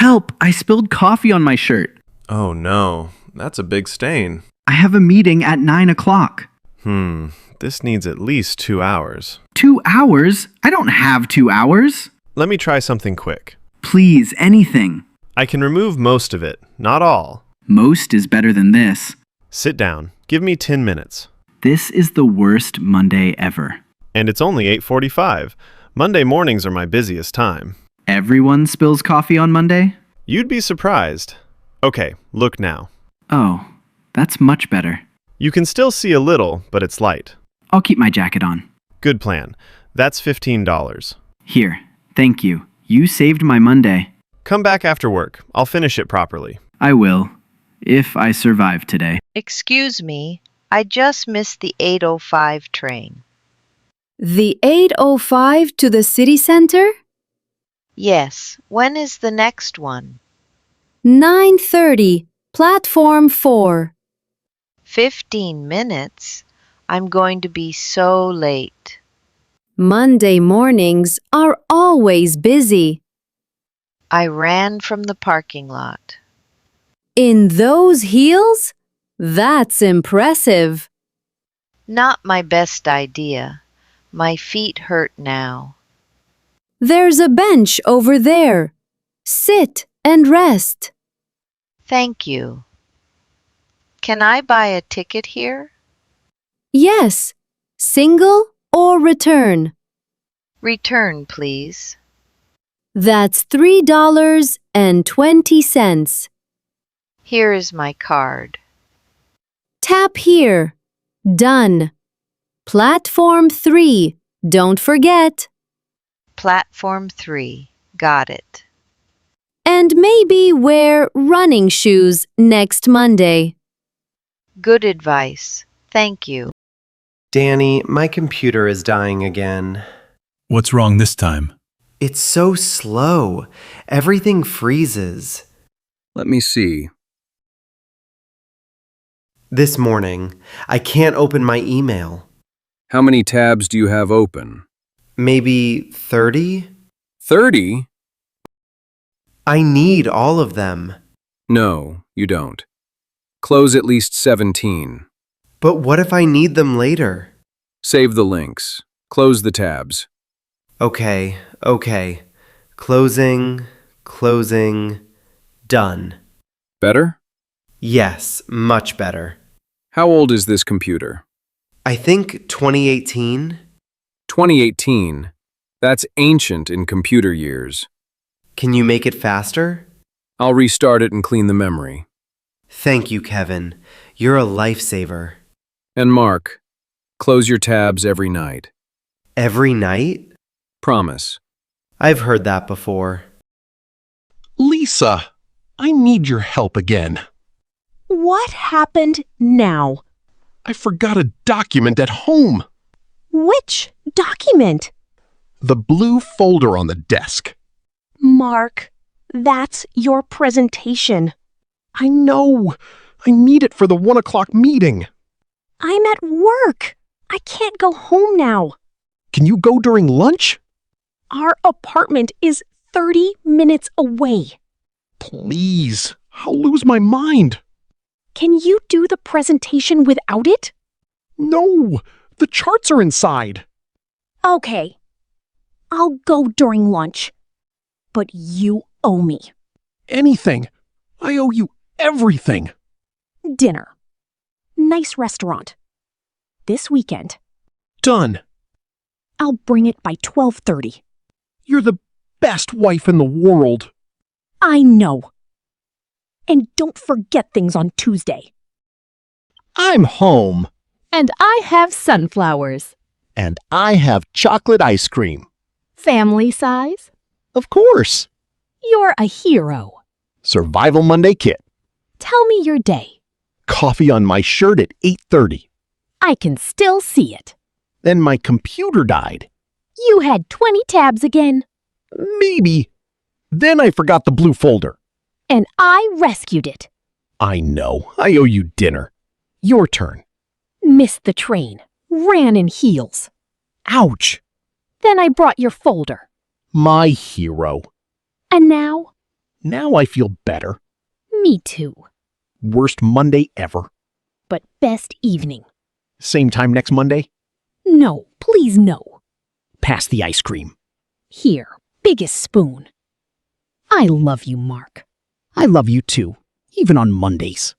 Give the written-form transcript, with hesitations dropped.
Help! I spilled coffee on my shirt. Oh no, that's a big stain. I have a meeting at 9 o'clock. This needs at least 2 hours. 2 hours? I don't have 2 hours. Let me try something quick. Please, anything. I can remove most of it, not all. Most is better than this. Sit down. Give me 10 minutes. This is the worst Monday ever. And it's only 8:45. Monday mornings are my busiest time. Everyone spills coffee on Monday? You'd be surprised. Okay, look now. Oh, that's much better. You can still see a little, but it's light. I'll keep my jacket on. Good plan. That's $15. Here, thank you. You saved my Monday. Come back after work. I'll finish it properly. I will, if I survive today. Excuse me, I just missed the 8:05 train. The 8:05 to the city center? Yes, when is the next one? 9:30, platform 4. 15 minutes? I'm going to be so late. Monday mornings are always busy. I ran from the parking lot. In those heels? That's impressive. Not my best idea. My feet hurt now. There's a bench over there. Sit and rest. Thank you. Can I buy a ticket here? Yes, single or return. Return, please. That's $3.20. Here is my card. Tap here. Done. Platform 3. Don't forget. Platform 3. Got it. And maybe wear running shoes next Monday. Good advice. Thank you. Danny, my computer is dying again. What's wrong this time? It's so slow. Everything freezes. Let me see. This morning, I can't open my email. How many tabs do you have open? Maybe 30? 30? I need all of them. No, you don't. Close at least 17. But what if I need them later? Save the links. Close the tabs. Okay. Closing. Done. Better? Yes, much better. How old is this computer? I think 2018. 2018. That's ancient in computer years. Can you make it faster? I'll restart it and clean the memory. Thank you, Kevin. You're a lifesaver. And Mark, close your tabs every night. Every night? Promise. I've heard that before. Lisa, I need your help again. What happened now? I forgot a document at home. Which document? The blue folder on the desk. Mark, that's your presentation. I know. I need it for the 1 o'clock meeting. I'm at work. I can't go home now. Can you go during lunch? Our apartment is 30 minutes away. Please, I'll lose my mind. Can you do the presentation without it? No, the charts are inside. Okay. I'll go during lunch. But you owe me. Anything. I owe you everything. Dinner. Nice restaurant. This weekend. Done. I'll bring it by 12:30. You're the best wife in the world. I know. And don't forget things on Tuesday. I'm home. And I have sunflowers. And I have chocolate ice cream. Family size? Of course. You're a hero. Survival Monday kit. Tell me your day. Coffee on my shirt at 8:30. I can still see it. Then my computer died. You had 20 tabs again. Maybe. Then I forgot the blue folder. And I rescued it. I know. I owe you dinner. Your turn. Missed the train. Ran in heels. Ouch. Then I brought your folder. My hero. And now, Now I feel better. Me too. Worst Monday ever. But best evening. Same time next Monday? No, please no. Pass the ice cream. Here, biggest spoon. I love you, Mark. I love you too, even on Mondays.